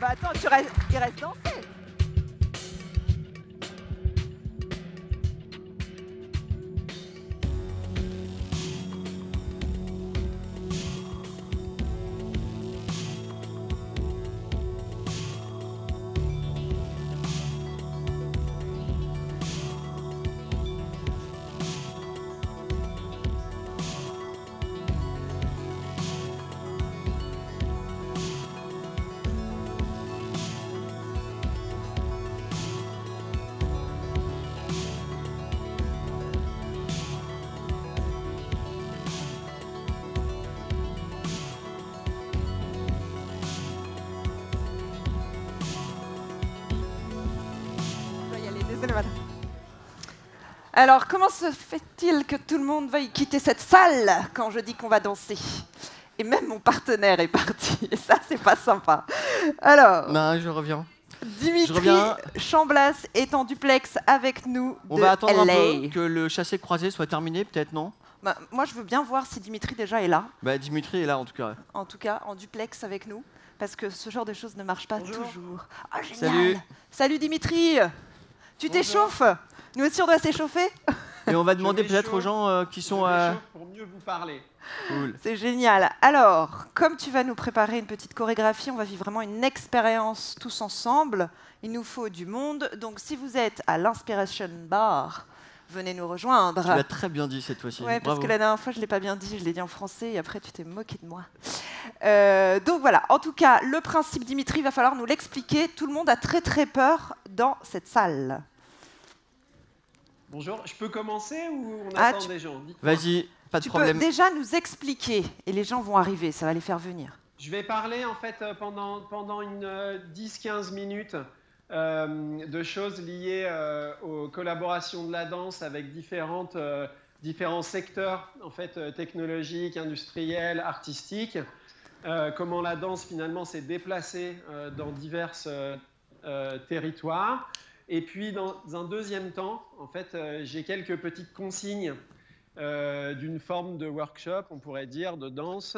Bah attends, il reste danser. Alors, comment se fait-il que tout le monde veuille quitter cette salle quand je dis qu'on va danser? Et même mon partenaire est parti. Et ça, c'est pas sympa. Alors, Non, je reviens. Dimitri Chamblas est en duplex avec nous. On va attendre un peu que le chassé-croisé soit terminé, peut-être, non? Bah, moi, je veux bien voir si Dimitri déjà est là. Bah, Dimitri est là, en tout cas. En tout cas, en duplex avec nous. Parce que ce genre de choses ne marche pas toujours. Ah, génial. Salut. Salut Dimitri. Tu t'échauffes? Nous aussi, on doit s'échauffer. Et on va demander peut-être aux gens qui sont... pour mieux vous parler. Cool. C'est génial. Alors, comme tu vas nous préparer une petite chorégraphie, on va vivre vraiment une expérience tous ensemble. Il nous faut du monde. Donc, si vous êtes à l'Inspiration Bar, venez nous rejoindre. Tu l'as très bien dit cette fois-ci. Oui, parce Bravo. que la dernière fois, je ne l'ai pas bien dit. Je l'ai dit en français et après, tu t'es moqué de moi. Donc voilà. En tout cas, le principe, Dimitri, il va falloir nous l'expliquer. Tout le monde a très, très peur dans cette salle. Bonjour, je peux commencer ou on attend des gens? Vas-y, pas de problème. Tu peux déjà nous expliquer et les gens vont arriver, ça va les faire venir. Je vais parler en fait pendant une 10-15 minutes de choses liées aux collaborations de la danse avec différents secteurs en fait, technologiques, industriels, artistiques. Comment la danse finalement s'est déplacée dans divers territoires. Et puis, dans un deuxième temps, en fait, j'ai quelques petites consignes d'une forme de workshop, on pourrait dire, de danse,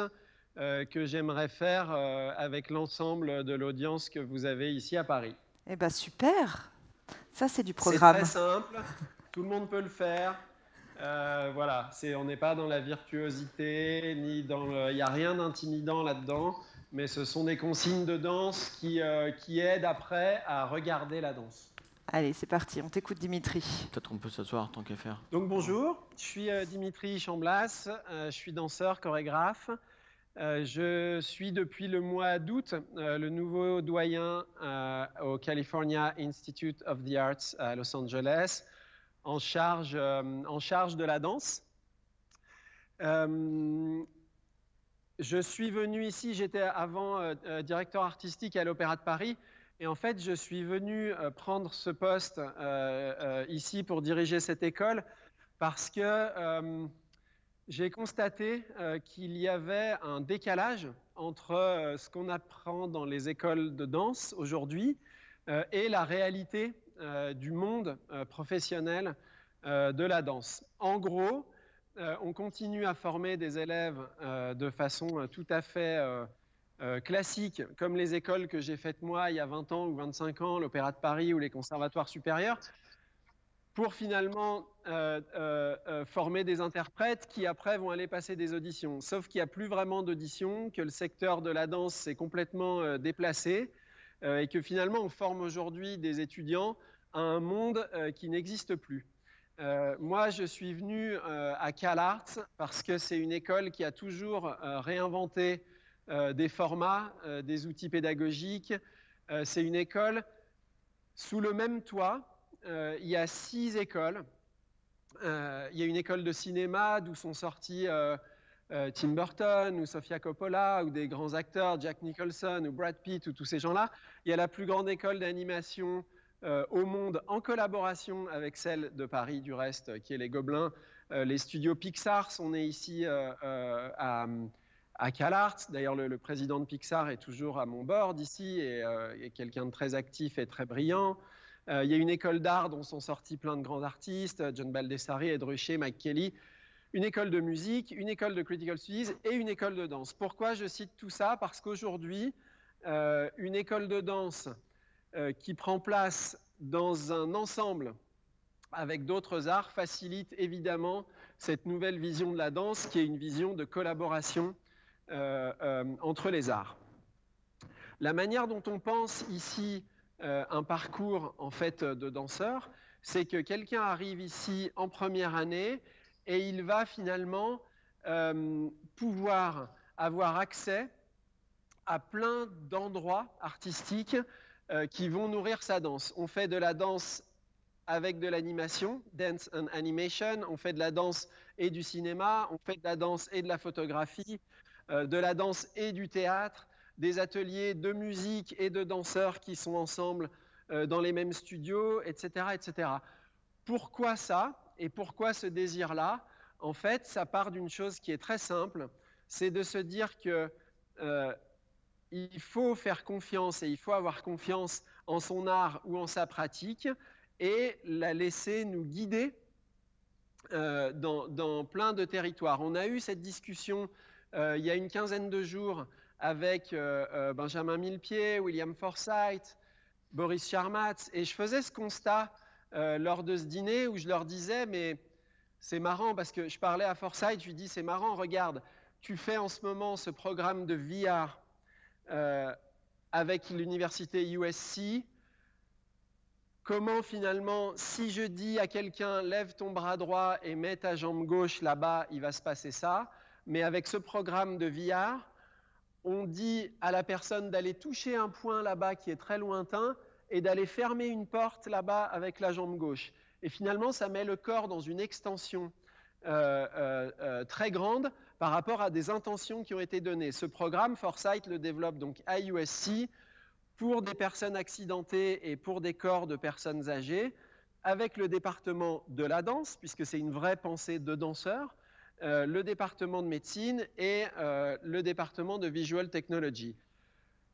que j'aimerais faire avec l'ensemble de l'audience que vous avez ici à Paris. Eh bien, super. Ça, c'est du programme. C'est très simple. Tout le monde peut le faire. Voilà, on n'est pas dans la virtuosité, ni dans il n'y a rien d'intimidant là-dedans, mais ce sont des consignes de danse qui aident après à regarder la danse. Allez, c'est parti, on t'écoute Dimitri. Peut-être on peut s'asseoir tant qu'à faire. Donc bonjour, je suis Dimitri Chamblas, je suis danseur, chorégraphe. Je suis depuis le mois d'août le nouveau doyen au California Institute of the Arts à Los Angeles, en charge de la danse. Je suis venu ici, j'étais avant directeur artistique à l'Opéra de Paris. Et en fait, je suis venu prendre ce poste ici pour diriger cette école parce que j'ai constaté qu'il y avait un décalage entre ce qu'on apprend dans les écoles de danse aujourd'hui et la réalité du monde professionnel de la danse. En gros, on continue à former des élèves de façon tout à fait... classiques, comme les écoles que j'ai faites moi il y a 20 ans ou 25 ans, l'Opéra de Paris ou les conservatoires supérieurs, pour finalement former des interprètes qui après vont aller passer des auditions. Sauf qu'il n'y a plus vraiment d'auditions, que le secteur de la danse s'est complètement déplacé et que finalement on forme aujourd'hui des étudiants à un monde qui n'existe plus. Moi, je suis venu à CalArts parce que c'est une école qui a toujours réinventé des formats, des outils pédagogiques. C'est une école sous le même toit. Il y a 6 écoles. Il y a une école de cinéma d'où sont sortis Tim Burton ou Sofia Coppola ou des grands acteurs, Jack Nicholson ou Brad Pitt ou tous ces gens-là. Il y a la plus grande école d'animation au monde en collaboration avec celle de Paris, du reste, qui est les Gobelins. Les studios Pixar sont nés ici à CalArts. D'ailleurs, le président de Pixar est toujours à mon board ici et est quelqu'un de très actif et très brillant. Il y a une école d'art dont sont sortis plein de grands artistes, John Baldessari, Ed Ruscha, Mike Kelly, une école de musique, une école de Critical Studies et une école de danse. Pourquoi je cite tout ça? Parce qu'aujourd'hui, une école de danse qui prend place dans un ensemble avec d'autres arts facilite évidemment cette nouvelle vision de la danse qui est une vision de collaboration entre les arts. La manière dont on pense ici un parcours en fait de danseur, c'est que quelqu'un arrive ici en première année et il va finalement pouvoir avoir accès à plein d'endroits artistiques qui vont nourrir sa danse. On fait de la danse avec de l'animation, dance and animation, on fait de la danse et du cinéma, on fait de la danse et de la photographie, de la danse et du théâtre, des ateliers de musique et de danseurs qui sont ensemble dans les mêmes studios, etc., etc. Pourquoi ça et pourquoi ce désir-là? En fait, ça part d'une chose qui est très simple, c'est de se dire que il faut faire confiance et il faut avoir confiance en son art ou en sa pratique et la laisser nous guider dans plein de territoires. On a eu cette discussion il y a une quinzaine de jours avec Benjamin Millepied, William Forsythe, Boris Charmatz, et je faisais ce constat lors de ce dîner où je leur disais, mais c'est marrant parce que je parlais à Forsythe, je lui dis, c'est marrant, regarde, tu fais en ce moment ce programme de VR avec l'université USC. Comment finalement, si je dis à quelqu'un, lève ton bras droit et mets ta jambe gauche là-bas, il va se passer ça. Mais avec ce programme de VR, on dit à la personne d'aller toucher un point là-bas qui est très lointain et d'aller fermer une porte là-bas avec la jambe gauche. Et finalement, ça met le corps dans une extension très grande par rapport à des intentions qui ont été données. Ce programme, Forsythe le développe donc à USC pour des personnes accidentées et pour des corps de personnes âgées, avec le département de la danse, puisque c'est une vraie pensée de danseurs, le département de médecine et le département de visual technology.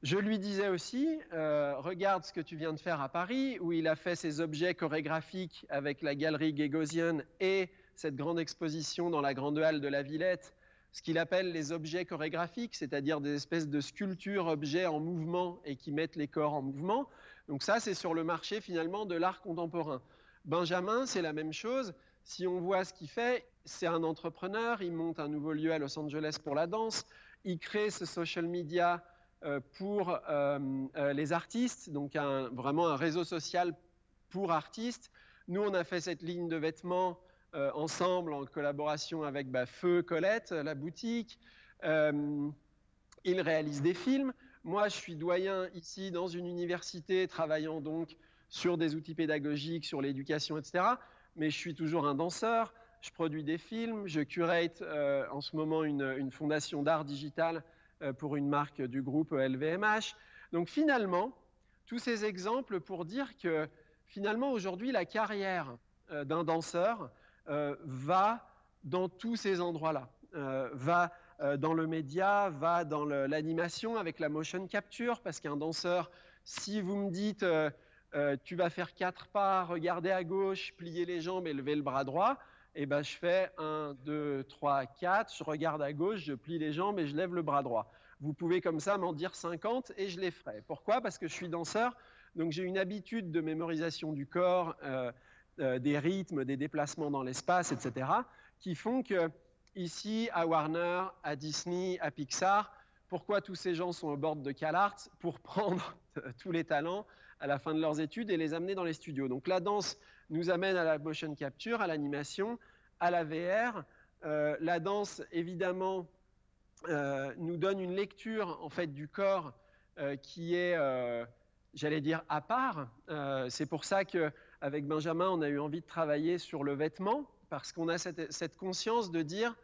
Je lui disais aussi, regarde ce que tu viens de faire à Paris, où il a fait ses objets chorégraphiques avec la galerie Gagosian et cette grande exposition dans la grande halle de la Villette, ce qu'il appelle les objets chorégraphiques, c'est-à-dire des espèces de sculptures, objets en mouvement et qui mettent les corps en mouvement. Donc ça, c'est sur le marché finalement de l'art contemporain. Benjamin, c'est la même chose. Si on voit ce qu'il fait, c'est un entrepreneur, il monte un nouveau lieu à Los Angeles pour la danse, il crée ce social media pour les artistes, donc vraiment un réseau social pour artistes. Nous, on a fait cette ligne de vêtements ensemble en collaboration avec Feu Colette, la boutique. Il réalise des films. Moi, je suis doyen ici dans une université travaillant donc sur des outils pédagogiques, sur l'éducation, etc. Mais je suis toujours un danseur. Je produis des films. Je curate en ce moment une fondation d'art digital pour une marque du groupe LVMH. Donc finalement, tous ces exemples pour dire que finalement aujourd'hui, la carrière d'un danseur va dans tous ces endroits-là, va dans le média, va dans l'animation avec la motion capture, parce qu'un danseur, si vous me dites tu vas faire 4 pas, regarder à gauche, plier les jambes et lever le bras droit, et ben je fais 1, 2, 3, 4, je regarde à gauche, je plie les jambes et je lève le bras droit. Vous pouvez comme ça m'en dire 50 et je les ferai. Pourquoi? Parce que je suis danseur, donc j'ai une habitude de mémorisation du corps, des rythmes, des déplacements dans l'espace, etc., qui font que ici, à Warner, à Disney, à Pixar, pourquoi tous ces gens sont au board de CalArts? Pour prendre tous les talents à la fin de leurs études et les amener dans les studios. Donc la danse nous amène à la motion capture, à l'animation, à la VR. La danse, évidemment, nous donne une lecture en fait du corps qui est, j'allais dire, à part. C'est pour ça qu'avec Benjamin, on a eu envie de travailler sur le vêtement, parce qu'on a cette conscience de dire,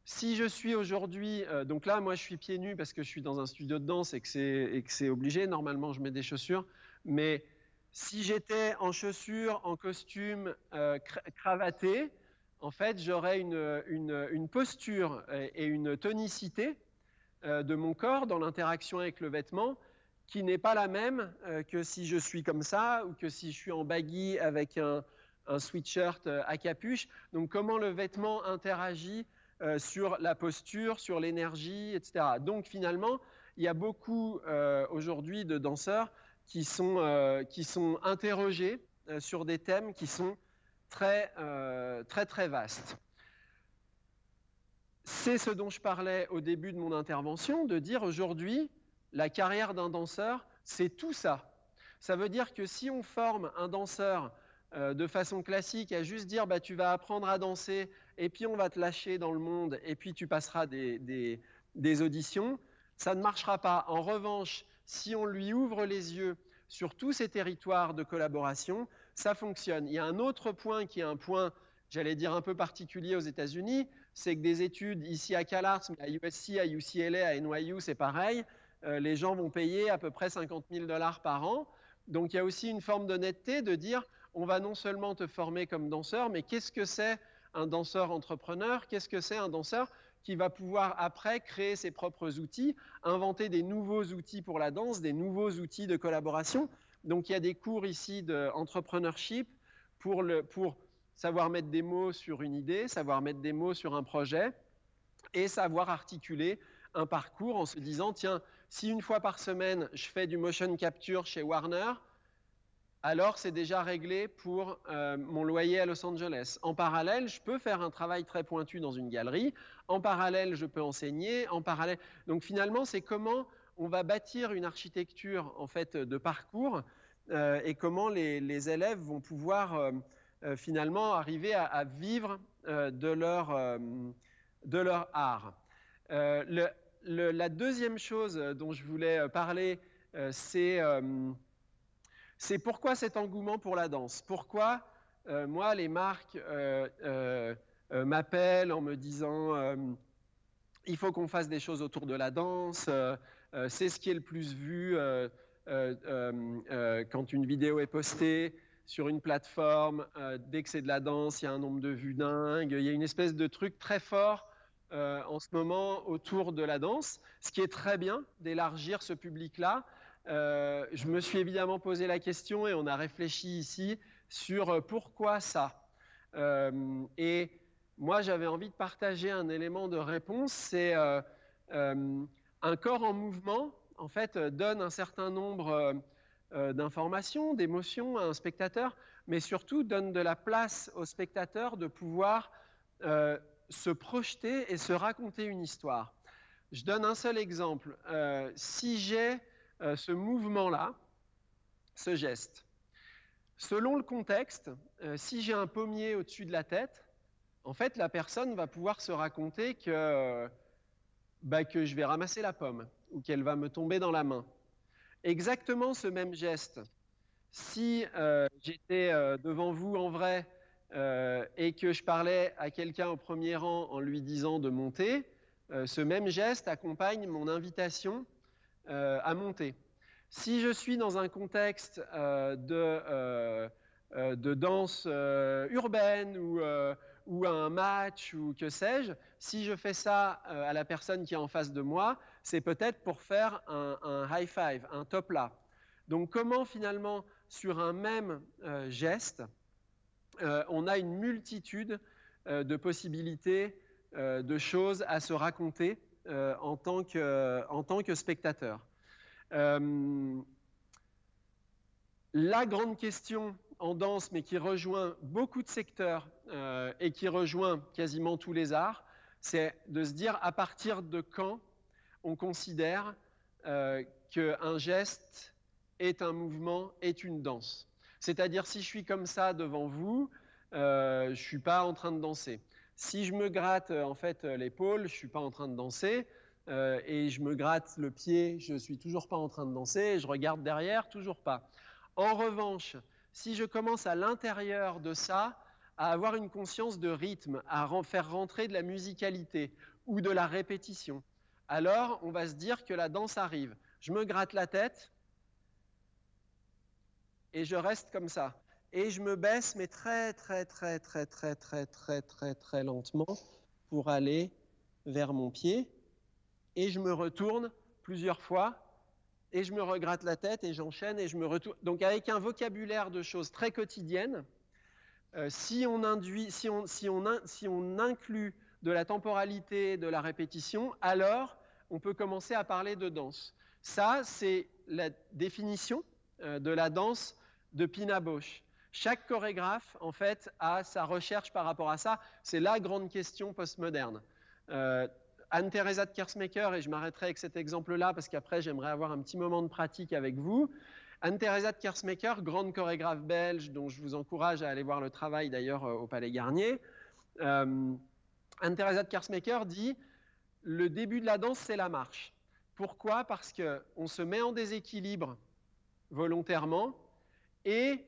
si je suis aujourd'hui, donc là, moi, je suis pieds nus parce que je suis dans un studio de danse et que c'est obligé. Normalement, je mets des chaussures. Mais si j'étais en chaussures, en costume, cravaté, en fait, j'aurais une posture et une tonicité de mon corps dans l'interaction avec le vêtement qui n'est pas la même que si je suis comme ça ou que si je suis en baggy avec un sweatshirt à capuche. Donc, comment le vêtement interagit sur la posture, sur l'énergie, etc. Donc, finalement, il y a beaucoup aujourd'hui de danseurs qui sont interrogés sur des thèmes qui sont très vastes. C'est ce dont je parlais au début de mon intervention, de dire aujourd'hui, la carrière d'un danseur, c'est tout ça. Ça veut dire que si on forme un danseur de façon classique à juste dire bah, tu vas apprendre à danser et puis on va te lâcher dans le monde et puis tu passeras des auditions, ça ne marchera pas. En revanche, si on lui ouvre les yeux sur tous ces territoires de collaboration, ça fonctionne. Il y a un autre point qui est un point, j'allais dire, un peu particulier aux États-Unis, c'est que des études ici à CalArts, mais à USC, à UCLA, à NYU, c'est pareil. Les gens vont payer à peu près 50 000 $ par an. Donc il y a aussi une forme d'honnêteté de dire on va non seulement te former comme danseur, mais qu'est-ce que c'est un danseur entrepreneur? Qu'est-ce que c'est un danseur qui va pouvoir après créer ses propres outils, inventer des nouveaux outils pour la danse, des nouveaux outils de collaboration? Donc il y a des cours ici d'entrepreneurship pour savoir mettre des mots sur une idée, savoir mettre des mots sur un projet et savoir articuler un parcours en se disant, tiens, si une fois par semaine, je fais du motion capture chez Warner, alors c'est déjà réglé pour mon loyer à Los Angeles. En parallèle, je peux faire un travail très pointu dans une galerie. En parallèle, je peux enseigner. En parallèle, donc finalement, c'est comment on va bâtir une architecture en fait de parcours et comment les élèves vont pouvoir finalement arriver à vivre de leur art. La deuxième chose dont je voulais parler, c'est pourquoi cet engouement pour la danse. Pourquoi moi, les marques m'appellent en me disant il faut qu'on fasse des choses autour de la danse, c'est ce qui est le plus vu quand une vidéo est postée sur une plateforme, dès que c'est de la danse, il y a un nombre de vues dingue, il y a une espèce de truc très fort en ce moment autour de la danse, ce qui est très bien d'élargir ce public-là. Je me suis évidemment posé la question et on a réfléchi ici sur pourquoi ça. Et moi, j'avais envie de partager un élément de réponse, c'est un corps en mouvement, en fait, donne un certain nombre d'informations, d'émotions à un spectateur, mais surtout donne de la place au spectateur de pouvoir se projeter et se raconter une histoire. Je donne un seul exemple. Si j'ai ce mouvement-là, ce geste, selon le contexte, si j'ai un pommier au-dessus de la tête, en fait, la personne va pouvoir se raconter que je vais ramasser la pomme ou qu'elle va me tomber dans la main. Exactement ce même geste, si j'étais devant vous en vrai et que je parlais à quelqu'un au premier rang en lui disant de monter, ce même geste accompagne mon invitation à monter. Si je suis dans un contexte de danse urbaine ou un match ou que sais-je, si je fais ça à la personne qui est en face de moi, c'est peut-être pour faire un high five, un top là. Donc comment finalement sur un même geste, on a une multitude de possibilités, de choses à se raconter en tant que spectateur. La grande question en danse, mais qui rejoint beaucoup de secteurs et qui rejoint quasiment tous les arts, c'est de se dire à partir de quand on considère qu'un geste est un mouvement, est une danse. C'est-à-dire si je suis comme ça devant vous, je ne suis pas en train de danser. Si je me gratte en fait l'épaule, je ne suis pas en train de danser. Et je me gratte le pied, je ne suis toujours pas en train de danser. Et je regarde derrière, toujours pas. En revanche, si je commence à l'intérieur de ça, à avoir une conscience de rythme, à faire rentrer de la musicalité ou de la répétition, alors on va se dire que la danse arrive. Je me gratte la tête et je reste comme ça. Et je me baisse, mais très lentement pour aller vers mon pied. Et je me retourne plusieurs fois. Et je me regratte la tête et j'enchaîne et je me retourne. Donc avec un vocabulaire de choses très quotidiennes, si on inclut de la temporalité, de la répétition, alors on peut commencer à parler de danse. Ça, c'est la définition de la danse de Pina Bausch. Chaque chorégraphe, en fait, a sa recherche par rapport à ça. C'est la grande question postmoderne. Anne-Theresa de Kersmaker, et je m'arrêterai avec cet exemple-là parce qu'après, j'aimerais avoir un petit moment de pratique avec vous. Anne-Theresa de Kersmaker, grande chorégraphe belge, dont je vous encourage à aller voir le travail d'ailleurs au Palais Garnier. Anne-Theresa de Kersmaker dit « Le début de la danse, c'est la marche ». Pourquoi? Parce qu'on se met en déséquilibre volontairement et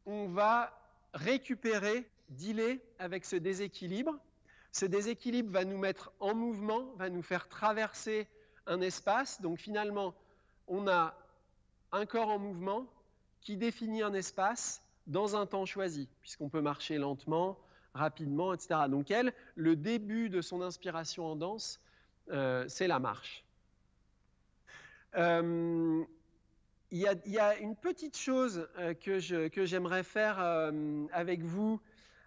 on va récupérer, dealer avec ce déséquilibre. Ce déséquilibre va nous mettre en mouvement, va nous faire traverser un espace. Donc finalement, on a un corps en mouvement qui définit un espace dans un temps choisi, puisqu'on peut marcher lentement, rapidement, etc. Donc elle, le début de son inspiration en danse, c'est la marche. Il y a une petite chose que j'aimerais faire avec vous,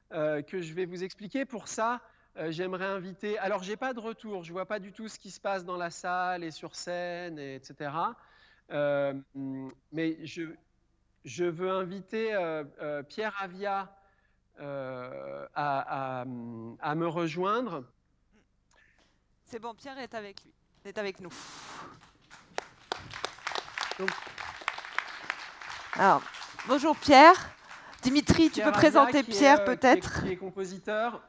que je vais vous expliquer. Pour ça, j'aimerais inviter... Alors, je n'ai pas de retour, je ne vois pas du tout ce qui se passe dans la salle et sur scène, etc. Mais je veux inviter Pierre Avia à me rejoindre. C'est bon, Pierre est avec lui, est avec nous. Donc, alors, bonjour Pierre. Dimitri, tu Pierre peux présenter Avia, Pierre peut-être? qui est compositeur,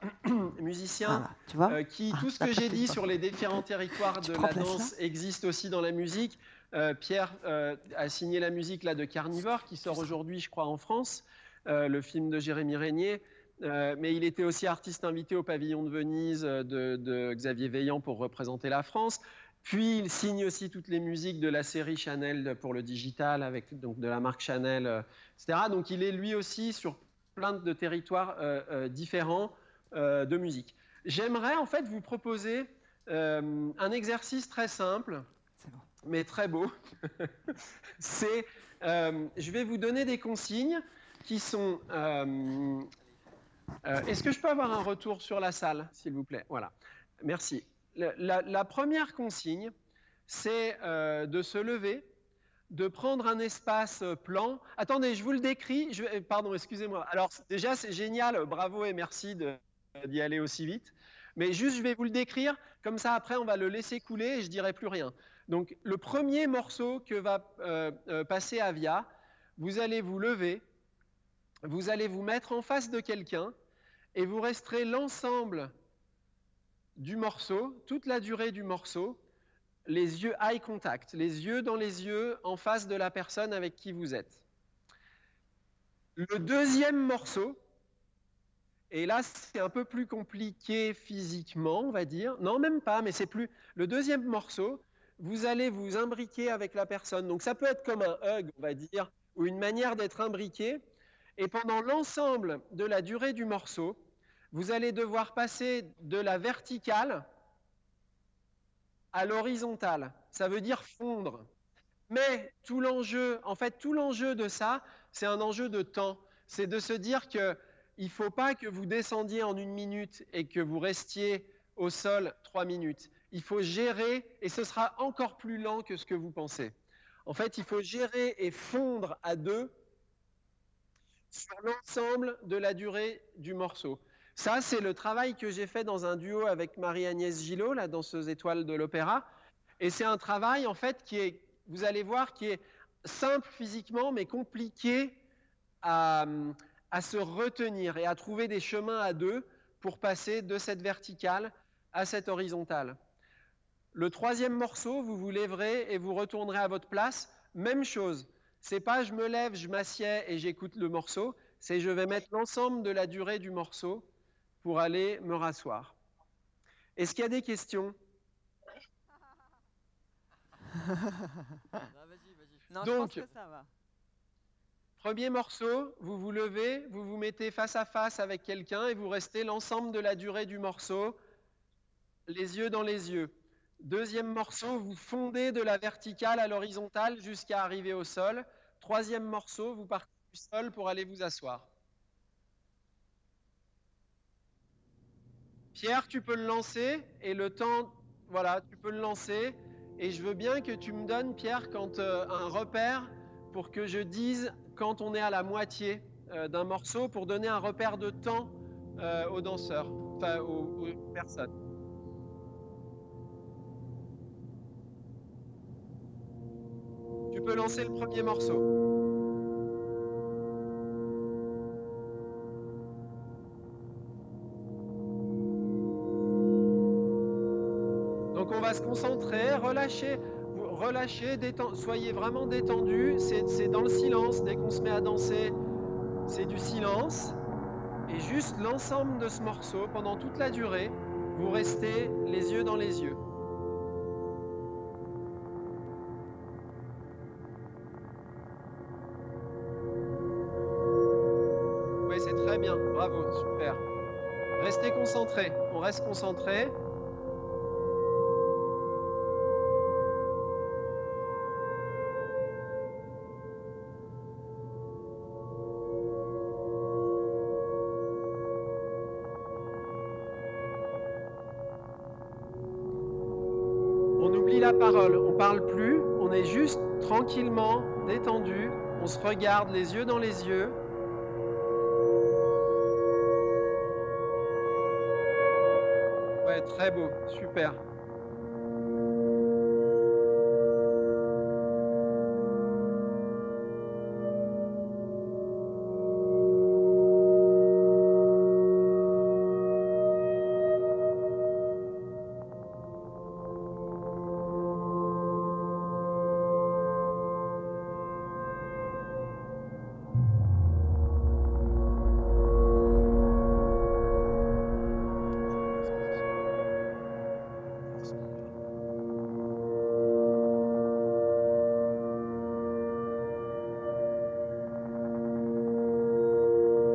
musicien, tu vois tout ce que j'ai dit sur les différents territoires de la danse existe aussi dans la musique. Pierre a signé la musique là, de Carnivore, qui sort aujourd'hui, je crois, en France, le film de Jérémy Régnier. Mais il était aussi artiste invité au Pavillon de Venise de Xavier Veillant pour représenter la France. Puis il signe aussi toutes les musiques de la série Chanel pour le digital, avec donc de la marque Chanel, etc. Donc il est lui aussi sur plein de territoires différents de musique. J'aimerais en fait vous proposer un exercice très simple, mais très beau. C'est, je vais vous donner des consignes qui sont... est-ce que je peux avoir un retour sur la salle, s'il vous plaît? Voilà, merci. La première consigne, c'est de se lever, de prendre un espace plan. Attendez, je vous le décris. Pardon, excusez-moi. Alors déjà, c'est génial, bravo et merci d'y aller aussi vite. Mais juste, je vais vous le décrire. Comme ça, après, on va le laisser couler et je ne dirai plus rien. Donc, le premier morceau que va passer Avia, vous allez vous lever, vous allez vous mettre en face de quelqu'un et vous resterez l'ensemble du morceau, toute la durée du morceau, les yeux eye contact, les yeux dans les yeux en face de la personne avec qui vous êtes. Le deuxième morceau, et là c'est un peu plus compliqué physiquement, on va dire, non même pas, mais c'est plus... Le deuxième morceau, vous allez vous imbriquer avec la personne, donc ça peut être comme un hug, on va dire, ou une manière d'être imbriqué, et pendant l'ensemble de la durée du morceau, vous allez devoir passer de la verticale à l'horizontale. Ça veut dire fondre. Mais tout l'enjeu, en fait, tout l'enjeu de ça, c'est un enjeu de temps. C'est de se dire qu'il ne faut pas que vous descendiez en 1 minute et que vous restiez au sol 3 minutes. Il faut gérer, et ce sera encore plus lent que ce que vous pensez. En fait, il faut gérer et fondre à deux sur l'ensemble de la durée du morceau. Ça, c'est le travail que j'ai fait dans un duo avec Marie-Agnès Gillot, la danseuse étoile de l'opéra. Et c'est un travail, en fait, qui est, vous allez voir, qui est simple physiquement, mais compliqué à se retenir et à trouver des chemins à deux pour passer de cette verticale à cette horizontale. Le troisième morceau, vous vous lèverez et vous retournerez à votre place. Même chose. C'est pas je me lève, je m'assieds et j'écoute le morceau. C'est je vais mettre l'ensemble de la durée du morceau pour aller me rasseoir. Est-ce qu'il y a des questions? Non, donc, je pense que ça va. Premier morceau, vous vous levez, vous vous mettez face à face avec quelqu'un et vous restez l'ensemble de la durée du morceau, les yeux dans les yeux. Deuxième morceau, vous fondez de la verticale à l'horizontale jusqu'à arriver au sol. Troisième morceau, vous partez du sol pour aller vous asseoir. Pierre, tu peux le lancer et le temps, voilà, tu peux le lancer. Et je veux bien que tu me donnes, Pierre, quand un repère pour que je dise quand on est à la moitié d'un morceau, pour donner un repère de temps aux danseurs, enfin aux personnes. Tu peux lancer le premier morceau. Donc on va se concentrer, relâcher, soyez vraiment détendus. C'est dans le silence. Dès qu'on se met à danser, c'est du silence. Et juste l'ensemble de ce morceau, pendant toute la durée, vous restez les yeux dans les yeux. Oui, c'est très bien. Bravo, super. Restez concentrés. On reste concentrés. La parole, on parle plus, on est juste tranquillement, détendu, on se regarde les yeux dans les yeux. Ouais, très beau, super.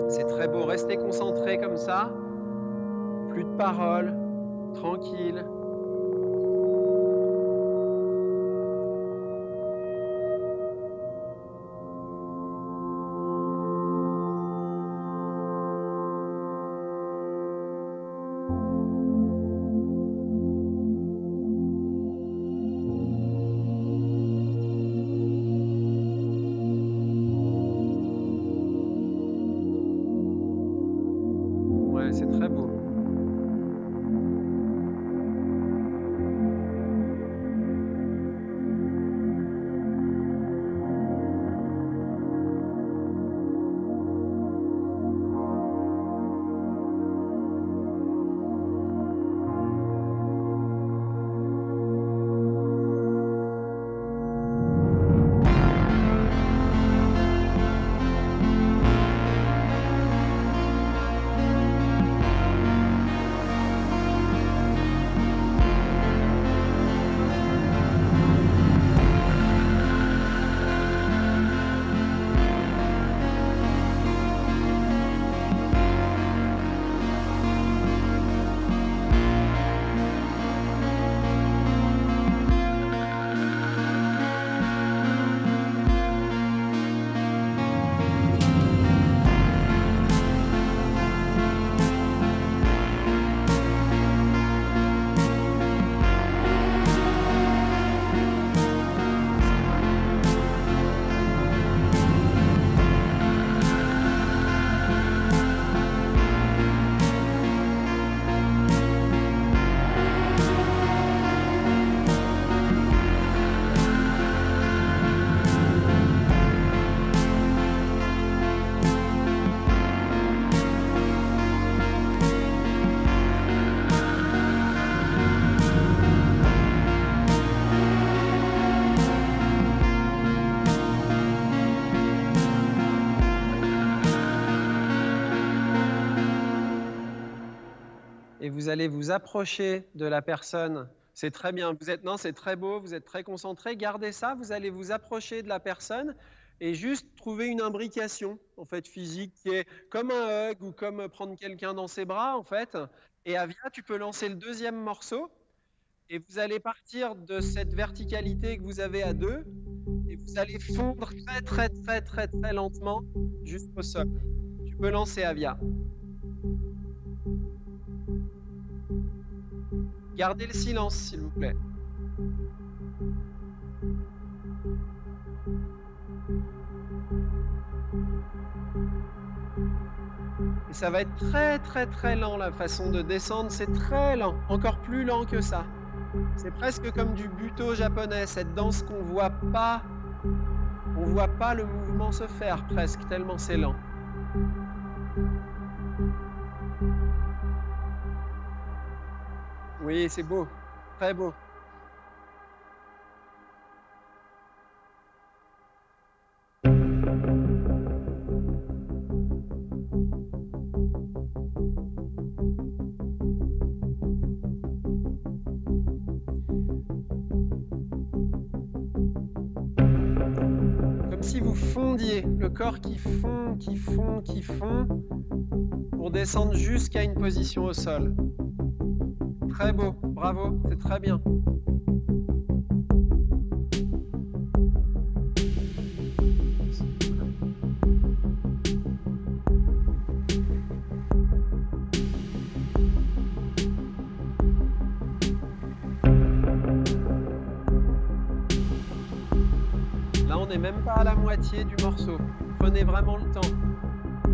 C'est très beau, restez concentrés comme ça. Plus de paroles, tranquille. C'est très beau. Et vous allez vous approcher de la personne. C'est très bien. Non, c'est très beau. Vous êtes très concentré. Gardez ça. Vous allez vous approcher de la personne et juste trouver une imbrication en fait physique qui est comme un hug ou comme prendre quelqu'un dans ses bras en fait. Et Avia, tu peux lancer le deuxième morceau et vous allez partir de cette verticalité que vous avez à deux et vous allez fondre très lentement jusqu'au sol. Tu peux lancer Avia. Gardez le silence, s'il vous plaît. Et ça va être très très très lent, la façon de descendre, c'est très lent, encore plus lent que ça. C'est presque comme du buto japonais, cette danse qu'on voit pas, on voit pas le mouvement se faire presque, tellement c'est lent. Oui, c'est beau, très beau. Comme si vous fondiez, le corps qui fond, qui fond, qui fond, pour descendre jusqu'à une position au sol. Très beau, bravo, c'est très bien. Là, on n'est même pas à la moitié du morceau. Prenez vraiment le temps.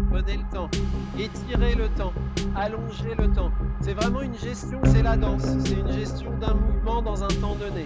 Prenez le temps. Étirez le temps. Allongez le temps. C'est vraiment une gestion, c'est la danse. C'est une gestion d'un mouvement dans un temps donné.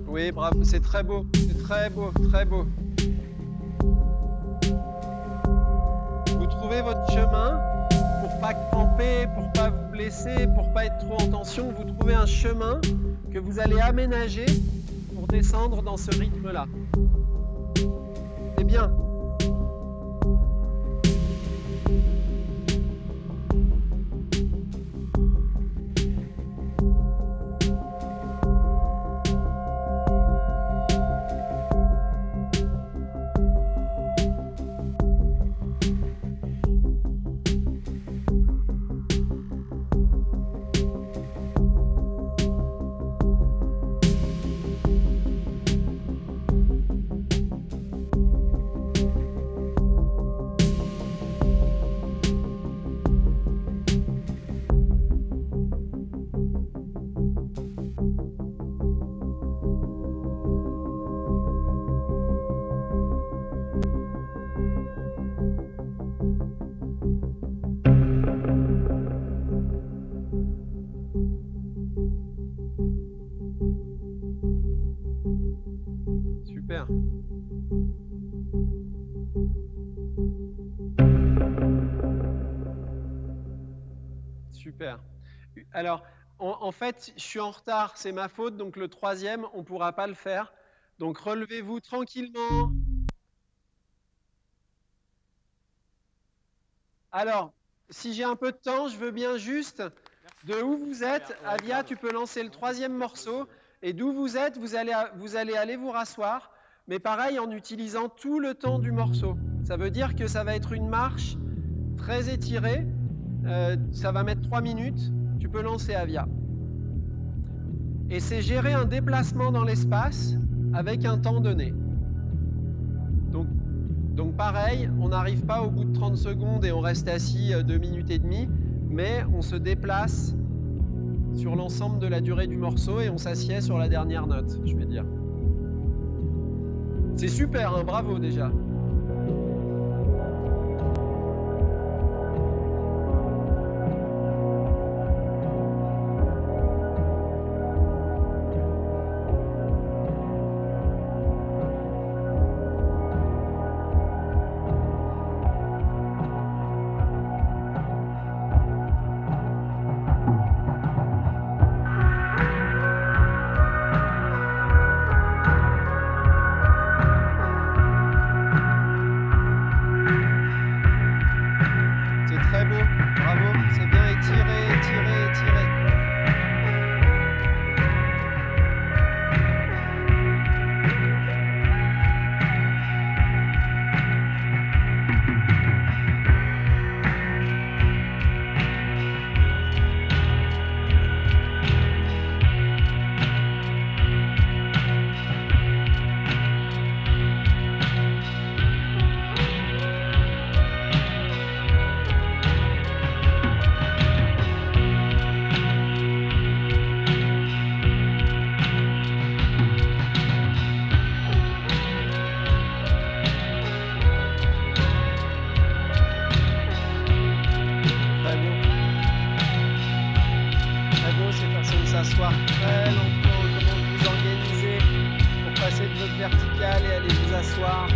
Oui, bravo, c'est très beau, c'est très beau, très beau. Vous trouvez votre chemin pour pas cramper, pour pas vous blesser, pour pas être trop en tension. Vous trouvez un chemin que vous allez aménager pour descendre dans ce rythme-là. C'est bien. Super. Super. Alors, en fait, je suis en retard, c'est ma faute, donc le troisième, on ne pourra pas le faire. Donc, relevez-vous tranquillement. Alors, si j'ai un peu de temps, je veux bien juste, de où vous êtes, Avia, tu peux lancer le troisième morceau, et d'où vous êtes, vous allez aller vous rasseoir, mais pareil, en utilisant tout le temps du morceau. Ça veut dire que ça va être une marche très étirée, ça va mettre 3 minutes, tu peux lancer Avia. Et c'est gérer un déplacement dans l'espace avec un temps donné. Donc pareil, on n'arrive pas au bout de 30 secondes et on reste assis 2 minutes et demie, mais on se déplace sur l'ensemble de la durée du morceau et on s'assied sur la dernière note, je vais dire. C'est super, hein, bravo déjà.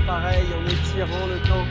pareil, en étirant le temps.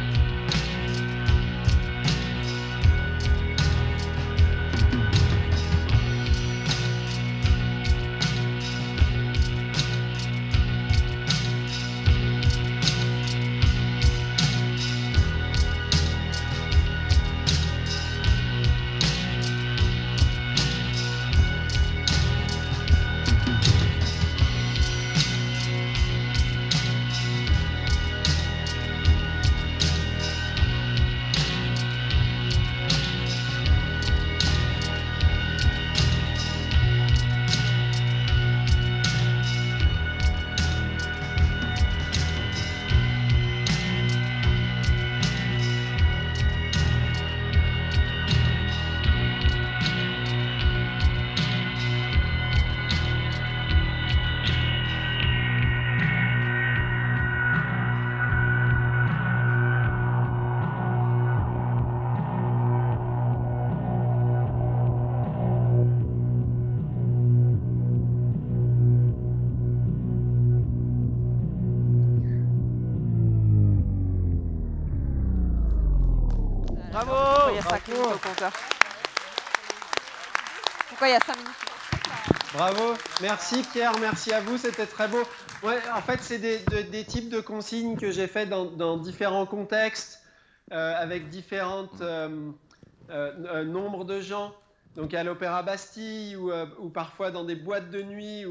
Bravo! Il y a 5 minutes au compteur. Pourquoi il y a 5 minutes? Bravo, merci Pierre, merci à vous, c'était très beau. Ouais, en fait, c'est des types de consignes que j'ai fait dans différents contextes, avec différents nombres de gens. Donc à l'Opéra Bastille ou parfois dans des boîtes de nuit.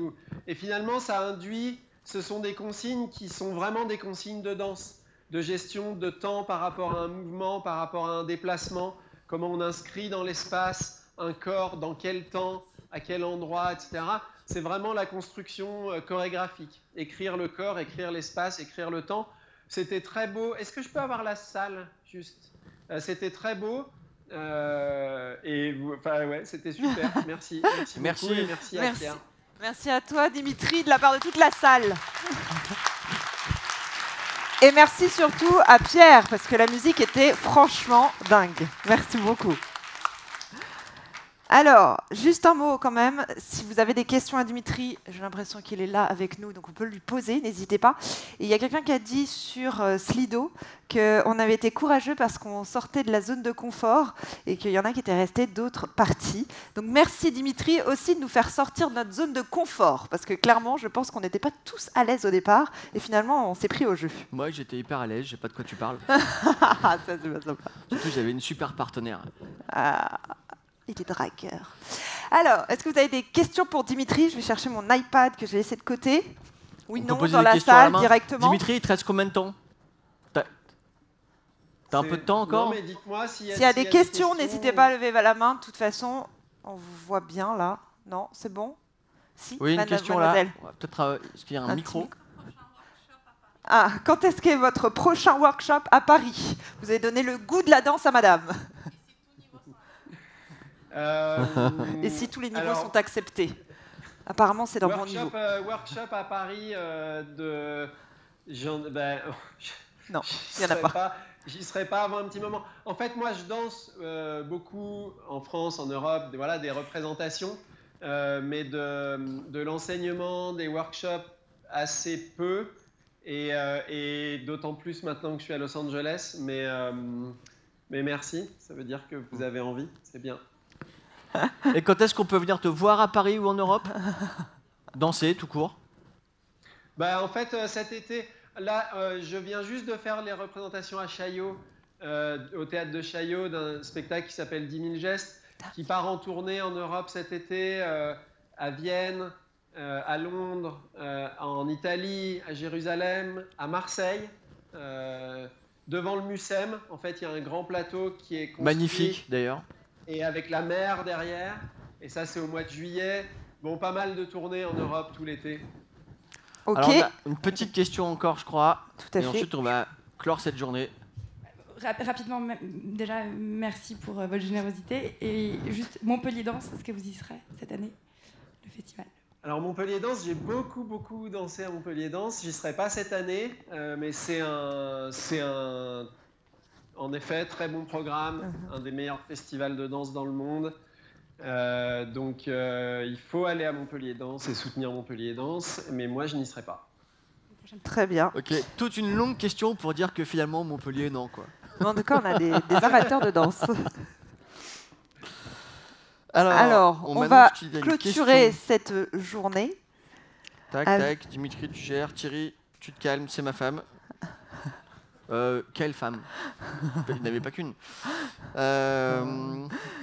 Et finalement, ça induit, ce sont des consignes qui sont vraiment des consignes de danse, de gestion de temps par rapport à un mouvement, par rapport à un déplacement, comment on inscrit dans l'espace un corps, dans quel temps, à quel endroit, etc. C'est vraiment la construction chorégraphique. Écrire le corps, écrire l'espace, écrire le temps. C'était très beau. Est-ce que je peux avoir la salle, juste? C'était très beau. Enfin, ouais, c'était super. Merci. Merci beaucoup et merci à Pierre. Merci à toi, Dimitri, de la part de toute la salle. Et merci surtout à Pierre, parce que la musique était franchement dingue. Merci beaucoup. Alors, juste un mot quand même, si vous avez des questions à Dimitri, j'ai l'impression qu'il est là avec nous, donc on peut lui poser, n'hésitez pas. Et il y a quelqu'un qui a dit sur Slido qu'on avait été courageux parce qu'on sortait de la zone de confort et qu'il y en a qui étaient restés d'autres parties. Donc merci Dimitri aussi de nous faire sortir de notre zone de confort, parce que clairement, je pense qu'on n'était pas tous à l'aise au départ, et finalement, on s'est pris au jeu. Moi, j'étais hyper à l'aise, je sais pas de quoi tu parles. Ça, c'est pas sympa. Surtout, j'avais une super partenaire. Il est dragueur. Alors, est-ce que vous avez des questions pour Dimitri? Je vais chercher mon iPad que j'ai laissé de côté. Oui, non, dans la salle, directement. Dimitri, il te reste combien de temps? T'as un peu de temps encore? Non, mais dites-moi s'il y a des questions, n'hésitez pas à lever la main. De toute façon, on vous voit bien là. Non, c'est bon? Si, oui, une question là. Peut-être, est-ce qu'il y a un micro? Ah, quand est-ce qu'est votre prochain workshop à Paris? Vous avez donné le goût de la danse à madame. Et si tous les niveaux sont acceptés? Apparemment, c'est dans bon niveau. Workshop à Paris de... non, il n'y en a pas. J'y serai pas avant un petit moment. En fait, moi, je danse beaucoup en France, en Europe, voilà, des représentations, mais de l'enseignement, des workshops, assez peu, et d'autant plus maintenant que je suis à Los Angeles. Mais merci, ça veut dire que vous avez envie, c'est bien. Et quand est-ce qu'on peut venir te voir à Paris ou en Europe? Danser, tout court? En fait, cet été, là, je viens juste de faire les représentations à Chaillot, au théâtre de Chaillot, d'un spectacle qui s'appelle 10 000 gestes, qui part en tournée en Europe cet été, à Vienne, à Londres, en Italie, à Jérusalem, à Marseille, devant le Mucem. En fait, il y a un grand plateau qui est construit. Magnifique, d'ailleurs. Et avec la mer derrière, et ça c'est au mois de juillet. Bon, pas mal de tournées en Europe tout l'été. Ok. Alors, on a une petite question encore, je crois. Tout à fait. Ensuite, on va clore cette journée. Rapidement, déjà, merci pour votre générosité. Et juste, Montpellier Danse, est-ce que vous y serez cette année, le festival? Alors, Montpellier Danse, j'ai beaucoup dansé à Montpellier Danse. J'y serai pas cette année, mais c'est un en effet, très bon programme, un des meilleurs festivals de danse dans le monde. Donc, il faut aller à Montpellier Danse et soutenir Montpellier Danse, mais moi, je n'y serai pas. prochaine fois. Très bien. Ok, toute une longue question pour dire que finalement Montpellier, non quoi. Mais en tout cas, on a des amateurs de danse. Alors, Alors, on m'annonce va qu'il y a une clôturer question. cette journée. Tac, tac, Dimitri, tu gères. Thierry, tu te calmes, c'est ma femme. Quelle femme? Il n'avait pas qu'une.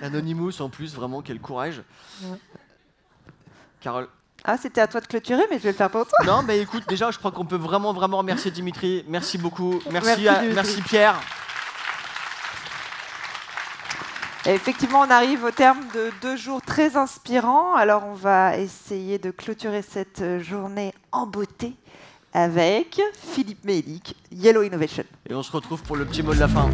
Anonymous en plus, vraiment, quel courage. Ouais. Carole. Ah, c'était à toi de clôturer, mais je vais le faire pour toi. Non, mais écoute, déjà, je crois qu'on peut vraiment remercier Dimitri. Merci beaucoup. Merci Dimitri. Pierre. Et effectivement, on arrive au terme de 2 jours très inspirants. Alors, on va essayer de clôturer cette journée en beauté avec Philippe Mehelik, Yellow Innovation. Et on se retrouve pour le petit mot de la fin.